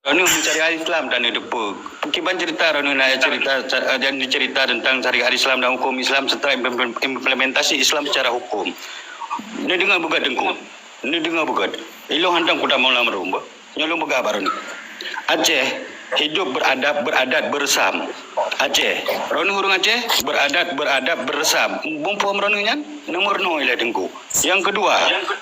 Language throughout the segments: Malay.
Ronu mencari Islam dan depa. Kiban cerita Ronu nak cerita dan cerita tentang syariat Islam dan hukum Islam serta implementasi Islam secara hukum. Ni dengar bugat dengku. Ni dengar bugat. Ilo handang kuda mau lam rumba. Nyolong begah baru ni. Aceh hidup beradat bersam. Aceh. Ronu hurung Aceh beradat bersam. Bumpum Ronu nyan nomor 0 ila dengku. Yang kedua,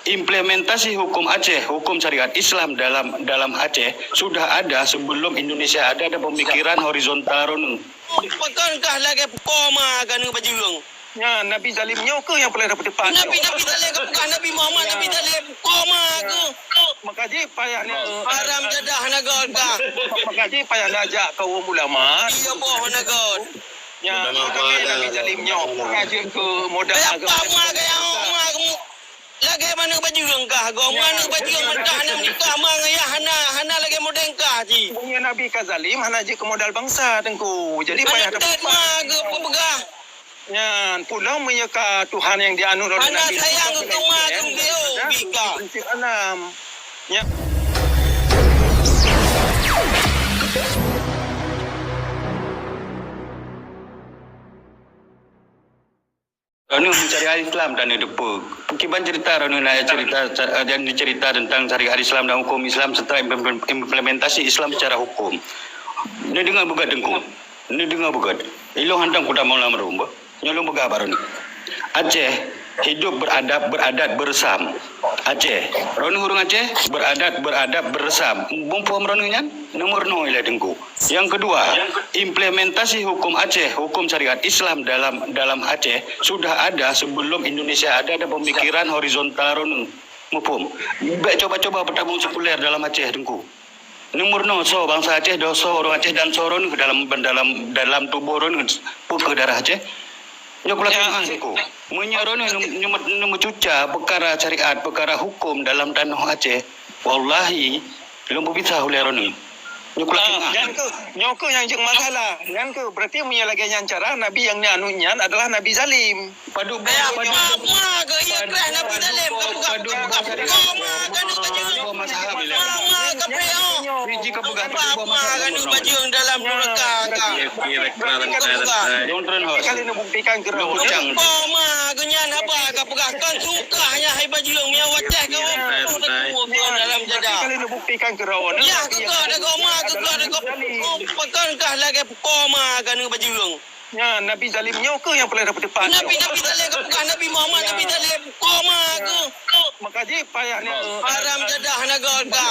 implementasi hukum Aceh, hukum syariat Islam dalam Aceh sudah ada sebelum Indonesia ada pemikiran horizontal Ronu. Pakankah lagi koma kan bajurung? Ya, Nabi zalimnya ke yang boleh dapat depan? Nabi zalim ke bukan Nabi Muhammad, Nabi zalim koma ke? Makaji payahnya Haram jadah nagon ka. Makaji payahnya ajak kaum ulama. Iya boh nagon. Ya, Nabi zalimnya makaji ke modal agama. Apa ma kaya kamu? Lagi mana bajurung ka? Go mana bajurung mentah nak nikah mang ya hana lagi modeng ka ji. Punya Nabi ka zalim hana je ke modal bangsa tengku. Jadi payah dapat ma ke pegah. Ya, pulau menyeka Tuhan yang dianut oleh Anak Nabi. sayang ke ma ke dia bika. Prinsip enam. Ya. Ronu mencari Islam dan depa. Kiban cerita Ronu nak cerita dan cerita tentang syariat Islam dan hukum Islam serta implementasi Islam secara hukum. Ni dengar bugat dengku. Ni dengar bugat. Ilo handang kuda mau lam rumba. Nyolong begah baru ni. Aceh hidup beradat bersam. Aceh. Ronu hurung Aceh beradat bersam. Bumpum Ronu nyan nomor 0 ila dengku. Yang kedua, implementasi hukum Aceh, hukum syariat Islam dalam Aceh sudah ada sebelum Indonesia ada pemikiran horizontal Ronu. Mupum. Baik coba-coba bertabung sekuler dalam Aceh dengku. Nomor 0 so bangsa Aceh doso orang Aceh dan soron ke dalam tubuh Ronu ke darah Aceh. Nyokulah aku. Menyaron nombor cuca perkara syariat, perkara hukum dalam tanah Aceh. Wallahi, belum bisa oleh Roni. Nyokulah Nyoko yang jeng masalah. Yang ke berarti punya lagi yang cara Nabi yang nyanunya adalah Nabi zalim. Padu Ma ke iya kerah Nabi zalim ke bukan koma kan bajurung. Ma ke preo. Biji ke begah Ma kan bajurung dalam neraka ka. Kali nak buktikan ke rawa. Koma ke nyan apa ka pegah kan sukanya hai bajurung mia wacah ke dalam jadah. Kali nak buktikan ke rawa. Ya ke ada koma ke ada pakankah lagi koma kan bajurung? Ya, Nabi zalimnya ke yang boleh dapat depan? Nabi zalim ke bukan Nabi Muhammad, Nabi zalim koma ke? Makaji payahnya Haram jadah nagon ka.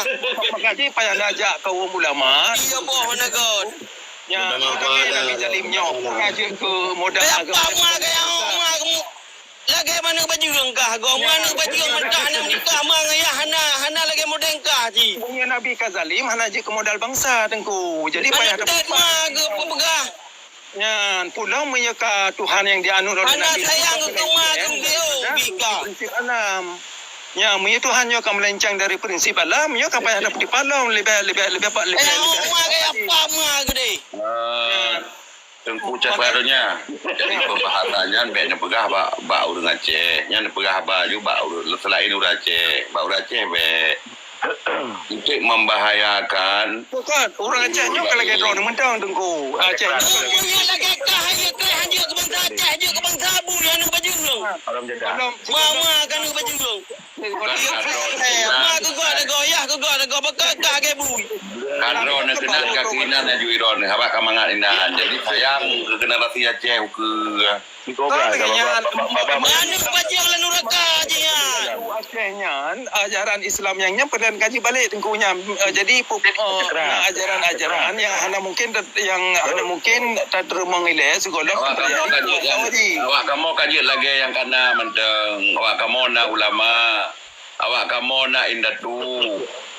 Makaji payahnya ajak kaum ulama. Iya boh nagon. Ya, Nabi zalimnya makaji ke modal agama. Apa ma kaya kamu? Lagi mana bajurung ka? Go mana bajurung mentah nak nikah mang ya hana lagi modeng ka ji. Punya Nabi ka zalim hana je ke modal bangsa tengku. Jadi payah dapat ma ke pegah. Ya, pulau menyeka Tuhan yang dianut oleh Anak Nabi. sayang ke ma ke dia bika. Prinsip enam. Ya, punya Tuhan yang akan melencang dari prinsip alam, ya kan payah dapat dipalong lebih. Ma kaya apa ma ke de? Tengku ucap barunya. Jadi pembahasannya baiknya pegah bak urang Aceh. Nya pegah baju bak selain urang Aceh. Bak urang Aceh baik. Untuk membahayakan. Bukan, orang Aceh nya kalau lagi drone mentang tengku. Aceh. Punya lagi kah hanya ke bangsa Aceh je ke bangsa Abu yang nak bajurung. Orang jadah. Ma kan nak bajurung. Ma ke gua ada goyah ke gua ada bekah ke bui. Kadro nak kena kakinan dan juiron. Habak kamangat indah. Jadi sayang ke generasi Aceh ke. Mana baca oleh neraka je ya. Acehnya ajaran Islam yang perlu kaji balik tengkunya. Jadi ajaran-ajaran yang hanya mungkin tak termengilah segala. Awak kamu kaji lagi yang kena menteng. Awak kamu nak ulama. Awak kamu nak indatu.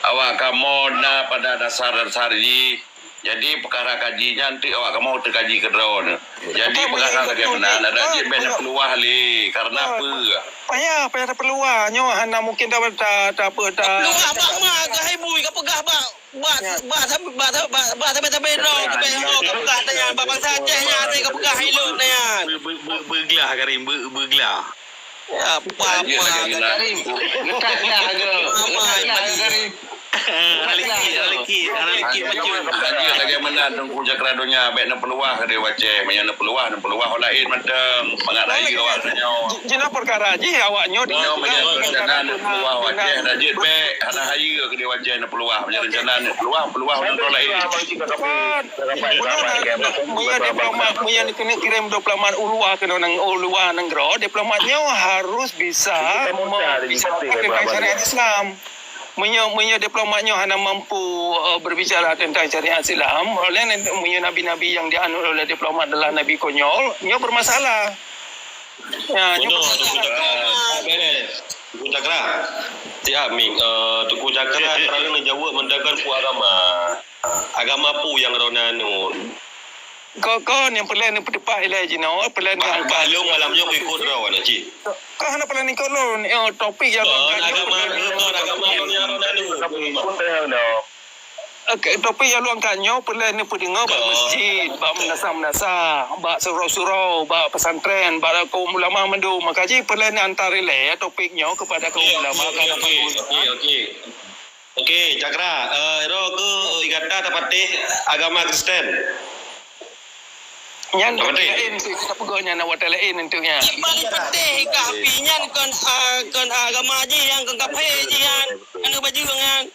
Awak kamu nak pada dasar ni. Jadi perkara kajinya nanti awak kamu terkaji ke drone. Jadi perkara bagaimana ada dia banyak peluang li. Karena apa? Payah peluang. Nyo hana mungkin tak apa. Luah bak ma ke hai bui ke pegah bak. Ba sampai ro ke pegah tanya bang Acehnya ke pegah hilut tanya. Bergelah Karim, bergelah. Apa Karim. Lelaki macam. Kaji lagi mana tunggu jakradonya baik nak peluah ke dia wajah, banyak nak peluah lain macam bangat lagi awaknya. Jina perkara je awaknya Nyo macam rencana nak peluah wajah rajin baik hana hari ke dia wajah nak peluah macam rencana nak peluah orang lain. Punya kena kirim diplomat ulua ke nang ulua negara, diplomatnya harus bisa pakai syariat Islam. Punya diplomatnya hanya mampu berbicara tentang syariat Islam. Oleh punya nabi-nabi yang dianut oleh diplomat adalah nabi konyol, nya bermasalah. Ya, nya bermasalah. Tuku Cakra. Siap Ming. Tuku Cakra kerana menjawab mendakan pu agama pu yang rona nu. Kau yang pelan ni pedepat ilai je no, pelan yang Balung malamnya ikut raw nak cik. kau hanya pelan ni kau lo topik yang Agama yang rona nu. Okay, topik yang lu angkatnya pelan ni pendengar bak masjid, bak menasa, bak surau-surau, bak pesantren, bak kaum ulama mendu. Maka ji pelan ni antar ilai topiknya kepada kaum ulama. Okey, Cakra. Ro ke igata tapatih agama Kristen. Nyan lain tu kita pegawnya nak wadah lain tentunya. Yang paling penting kapinya kan agama je yang kan kape je kan. Anu baju kan.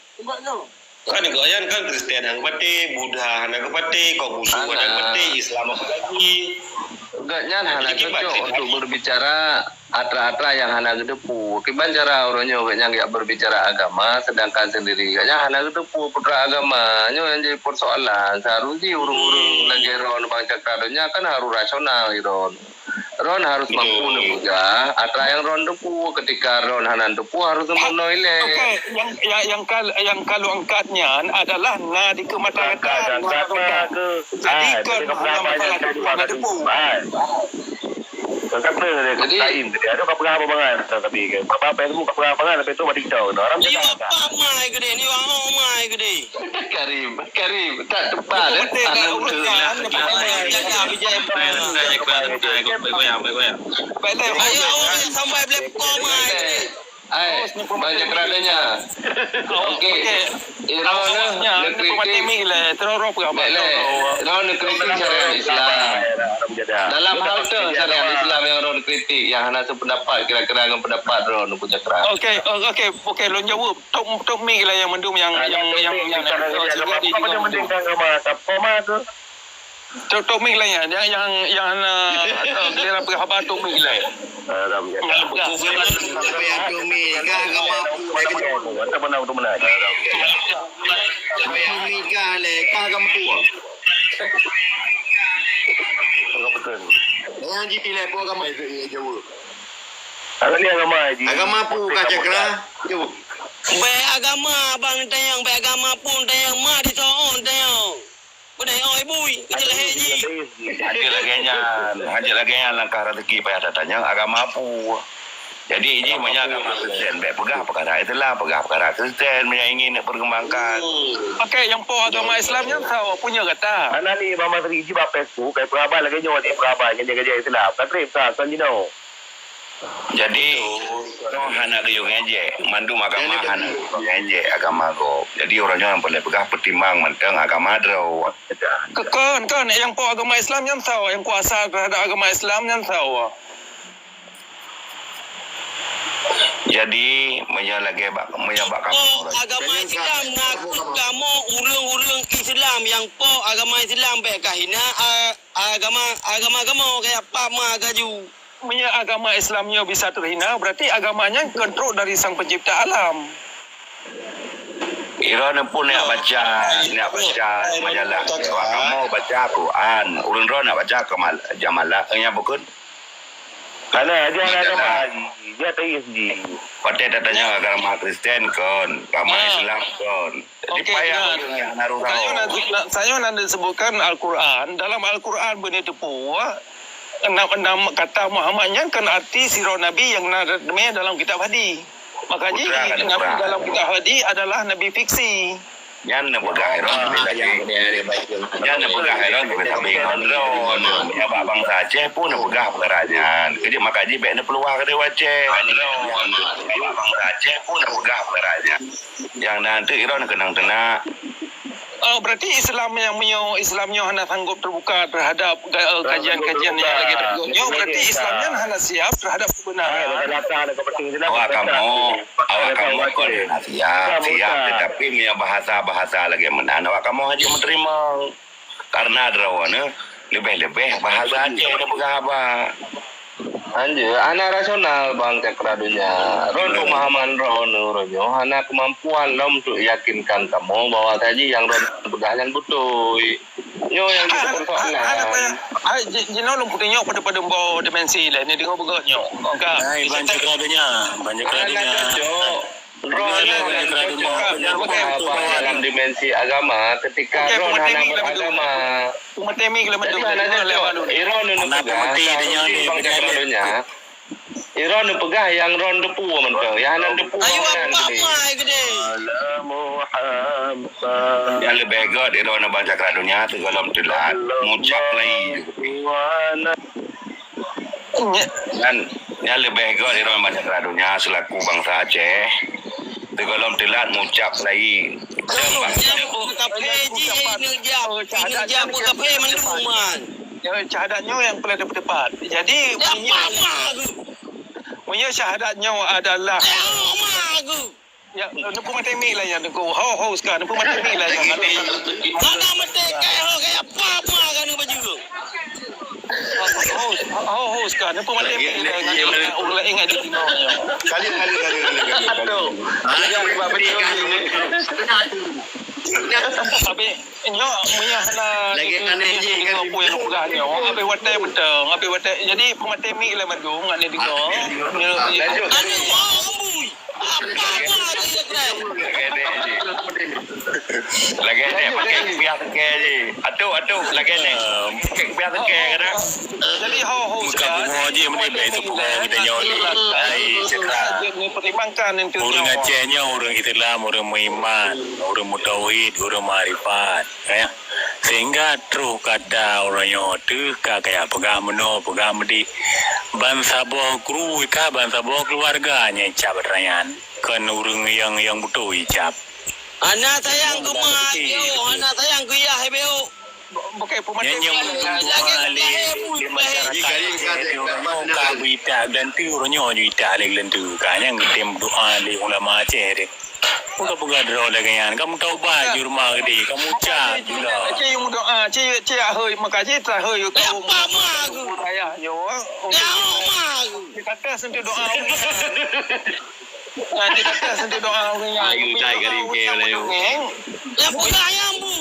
Kan goyan kan Kristen hang pati, Buddha hang pati, Konghucu hang pati, Islam pati. Agaknya hana cocok untuk berbicara atra-atra yang hana gedepu. Kiban cara orangnya agaknya enggak berbicara agama sedangkan sendiri agaknya hana gedepu putra agama. Nyo yang jadi persoalan seharusnya urung-urung lagi ron Bang Cakradonya kan harus rasional ron. Ron harus mampu juga atra yang ron depu ketika ron hanan depu harus menoloile. Okey, yang kalau angkatnya adalah di kematangan. Jadi kan masalah depu. Kata dia kain dia ada apa bangan tapi apa itu apa bangan tapi itu bagi tahu orang Ni apa mai gede ni orang mai gede. Karim tak tepat Ayo sampai boleh mai gede. banyak keradanya. Okey. Irona Pematimik lah, terorok apa? Irona kritik syariat Islam. Dalam hal tu syariat Islam yang orang kritik, yang hanya sependapat kira-kira dengan pendapat orang Tuku Cakra. Okey, lo jawab. Tok mik lah yang mendung yang Tok mik lah yang dalam perkhabar tok mik lah. Agama pu Kak Cakra. Baik agama bang tayang, baik agama pun tayang ma di soon tayang. Pada oi bui, kita haji. Haji lagi langkah rezeki payah datanya agama pu. Jadi ini banyak agama Kristen baik pegah perkara Kristen yang ingin nak perkembangkan. Okey, yang po agama Islam yang tahu punya kata. Ana ni Mama Sri ji ba Facebook kai peraba lagi nyawa di peraba yang jaga Islam. Tak trip tak sanjino. Jadi hana ke yang aje mandu agama hana aje agama go. Jadi orangnya yang boleh pegah pertimbang mentang agama draw. Kan yang po agama Islam yang tahu, yang kuasa terhadap agama Islam yang tahu. Jadi menyebabkan Agama Islam ngaku kamu urang-urang Islam yang po agama Islam baik kahina agama kayak apa mah gaju. Punya agama Islamnya bisa terhina, berarti agamanya kontrol dari Sang Pencipta alam. Irona pun nak baca majalah. Kamu baca Quran, urun nak baca jamalah, bukan? Karena dia agama dia ateis di. Pada datanya agama Kristen kon, agama Islam kon. Jadi payah naruh Saya nak sebutkan Al-Quran. Dalam Al-Quran benih tepu, enam kata Muhammadnya kan arti sirah Nabi yang dalam kitab hadis. Makanya Nabi dalam kitab hadis adalah Nabi fiksi. Yan na pagay ron lagi. Yan na pagay ron kita sabi ron ya babang saja pun na pagah peranyan. Jadi makanya baik na peluang ke wace. Babang saja pun na pagah peranyan. Yang nanti ron kenang tenak. Berarti Islamnya hanya sanggup terbuka terhadap kajian-kajian yang lagi tergolong. Berarti Islamnya hanya siap terhadap kebenaran. Awak kamu kon siap tetapi punya bahasa lagi menan awak kamu aja menerima karena drawana lebih bahasa aja ada berapa. Anjir, anak rasional bang Cakradunya. Ron pemahaman ron ronyo, anak kemampuan lo untuk yakinkan kamu bahwa tadi yang ron pegahan betul. Nyo yang kita persoalan. Jino lo putihnya pada bawa dimensi lah. Ini dia bergerak nyo. Bang Cakradunya. Dalam dimensi agama, ketika ron anak beragama. Umatemi kalau Jadi mana lewat Iron nu pegah Iron nu pegah yang ron depu mentang yang nan depu Ayo apa gede. Yang lebih god Iron baca keradunya tegalam telat muncak lagi. Dan yang lebih god Iron baca keradunya selaku bangsa Aceh tegalam telat muncak lagi. Syahadatnya yang paling tepat. Jadi punya syahadatnya adalah ya nupu matemi lah yang nupu ho sekarang nupu matemi lah yang Mana merdeka kayak apa kan baju. ho sekarang nupu matemi lah yang ulah ingat di sini. Kali. Aduh, yang betul Tapi nyo punya lagi aneh je kan apa yang pegah nyo apa watai betul apa watai jadi pematemi lah madung ane dingo lagi ni pakai biar ke je atuh lagi ni pakai biar ke kada jadi ho Kamu aja menilai itu bukan kita nyoli. ni pertimbangkan itu Orang Acehnya orang Islam, orang beriman, orang mutauhid, orang marifat, ya. Sehingga terus kata orangnya tu kayak pegang meno, pegang medi, bangsa bawah kru, bangsa bawah keluarganya cap rayan, kan orang yang betul cap. Anak sayang ke mak yo, anak sayang ke ya hebeo. pakai pematemi Kabita dan tu orangnya juita lagi lentu, kanya ngetem doa le ulama Aceh dek. Buka draw lagi kan, kamu tahu baju rumah gede, kamu cat juga. Cik yang doa, cik hơi maka cik tak hơi kau. Ayah yo. Dia kata sentuh doa. Dia kata sentuh doa orangnya. Ayu cai garing ke oleh. Ya punya ayam bu.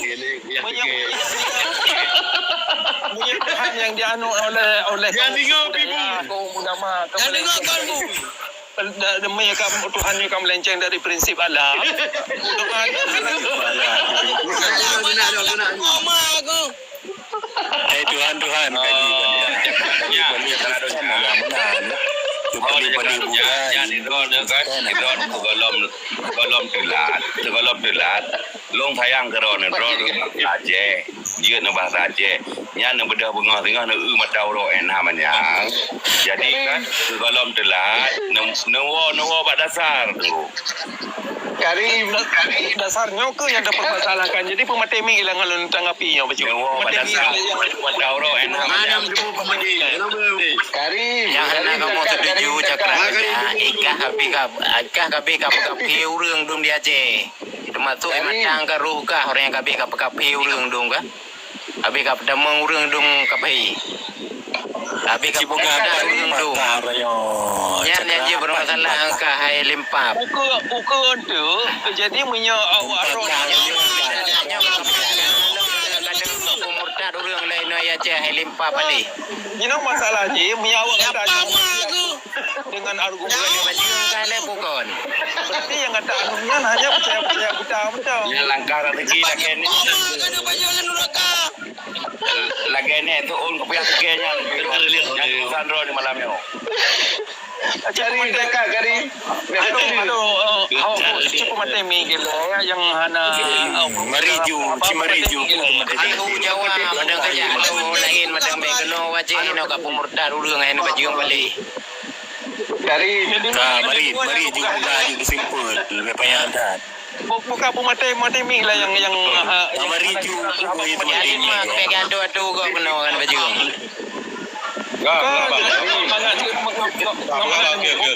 Punya Tuhan yang dianu oleh yang tiga kaum ulama. Yang dengar kan bu. Demi Tuhan yang kamu melenceng dari prinsip Allah. Tuhan kaji telat long sayang keron Aceh dia nak bahasa Aceh nya nak bedah bunga tengah nak matau ro namanya jadi kan tegalom telat nawa pada dasar tu Kari dasarnya ke yang dapat masalahkan. Jadi pematemi hilang alun tanggapinya baju. Pada dasar matau ro namanya Kari yang nak kamu setuju cakapnya ikah kapi urang dum di Aceh. Itu masuk macam ke ruh kah orang yang kapi urang dum kah? Abi kap damang urang dum kapi. Abi kap ada urang dum. Yang dia bermasalah angka hai limpap. Ukur tu jadi punya awak murtad urang lain ya Aceh hai limpap ali. You know masalah je punya awak kata dengan argumen bukan. Berarti yang kata argumen hanya percaya buta betul. yang langkah rezeki lagi ni tu on kopi tegenya yang sandro di malam ni Cari dekat Karim. Cepat mati minggil yang hana Mariju, Cimariju. Aku Jawa madang kerja lo lain madang bekeno waje no ka pemurtad urang ain baju balik. Karim. Mari juga juga simpul lebih payah. buka mati ming lah yang Mariju ku itu mati mah pegang tu kau kena kan baju.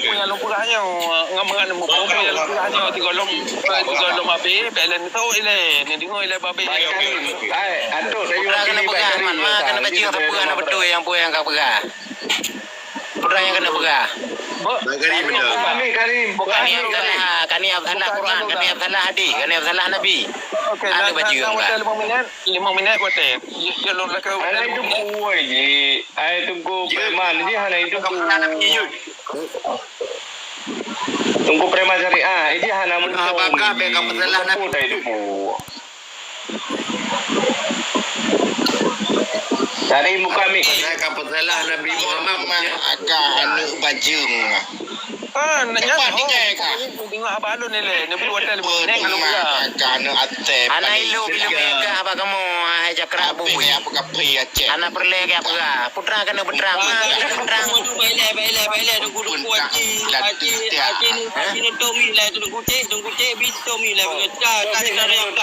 Punya lumpurahnya ngamangan punya lumpurahnya tigolom api belen tu ile ni dengar ile babe Atuk saya Pura kena pegang man mah kena baju apa kena betul yang kau pegang. Pura yang kena pegang. Karim. Kani Abdullah Quran, kani Abdullah hadis, kani Abdullah Nabi. okey Ada baju yang enggak? 5 minit buat dia lu nak Hana itu buai je. Ai tunggu preman je hana itu tunggu preman syariah. Ini hana mun. Apakah bekam Abdullah Nabi? Itu. Cari muka mik. Saya kapal salah Nabi Muhammad mah agak anu bajung. Nanya dengar abang ni le ni buat dalam ni kalau Agak anu atep. Anak ilu bila mereka apa kamu ajak kerabu ya apa kapi aja. Anak perle ke apa putra kena putra mah putra. Baiklah tunggu haji ni Tommy lah tunggu cek bis Tommy lah kasih cara yang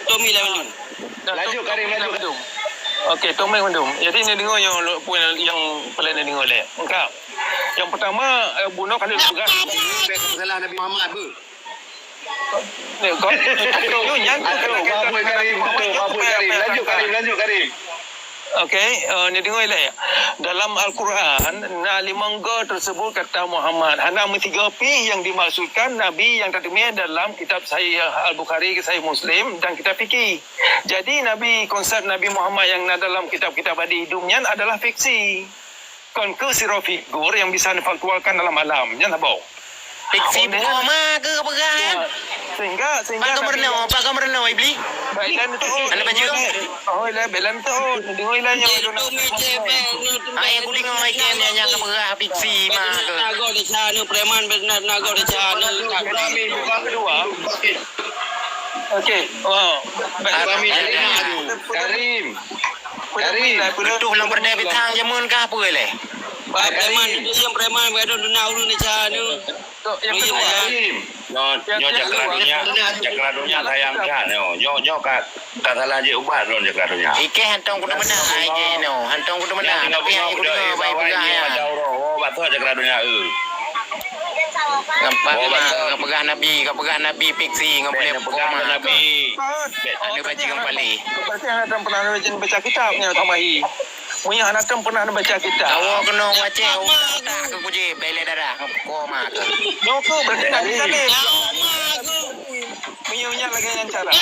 Tommy lah belum. Lanjut Karim lanjut. Okey, Tommy mendung. Jadi ni dengar yang pelan ni dengar le. Engkau. Yang pertama bunuh kali juga. Salah Nabi Muhammad bu. Ni kau yang Lanjut Karim. Okey, ni dengar le. Dalam Al-Quran, na limangga tersebut kata Muhammad. Hana tiga pi yang dimaksudkan Nabi yang tertulis dalam kitab Sahih Al-Bukhari, Sahih Muslim dan kitab fikih. Jadi konsep Nabi Muhammad yang dalam kitab-kitab hadis hidupnya adalah fiksi. Kon ke siro figur yang bisa difaktualkan dalam alam. Jangan bau. Fiksi mah ke pegang. Sehingga Pak kamu renau iblis. Bailan itu. Anda baju? Oh, belan itu. Dengar ilahnya. Ay aku dengar ikan yang pegang fiksi mah ke. Naga di sana preman benar naga di sana. Kami buka kedua. Okey. Wow. Karim. Betul lang berdaya bitang jamun ka apa le? Preman berada di nauru di sana. Yang kedua. Karim. Jakradunya sayangkan nyo katalah je ubat don jakradunya. Ike hantong kudu menang aje no. Hantong kudu menang tapi yang kudu baik pegang ya. Batu jakradunya Ngapegah Nabi fiksi ngapoleh pegang Nabi. Anu baju kembali. Berarti anak pernah baca kitabnya Tamahi. Punya anak pernah baca kitab. Awak kena baca tak ke kuji bele darah koma ke. Nyoko berarti nak bisa ni. Punya lagi yang cara.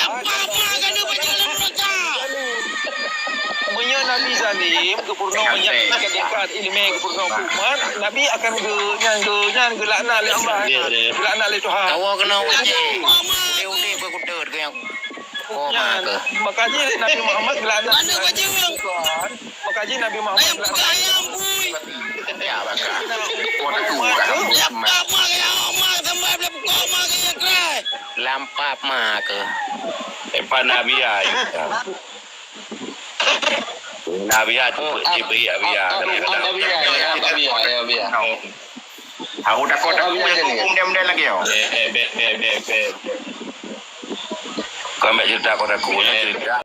Punya Nabi Zalim kepurno menyaksikan dekat ilmu kepurno hukuman. Nabi akan gelakna le Allah. Gelakna le Tuhan. Awak kena baca. Udah berkutur ke yang koma ke. Makanya Nabi Muhammad gelakna. Mana baca orang? Makanya Nabi Muhammad Ayam buka ayam bui. Ya bakal. Lampak mak ya mak sampai bila buka mak ya kerai. Lampap mah ke. Nabi Nabi Jibril Aku takut hukum dia lagi yo. Kau ambil cerita kau dah cerita.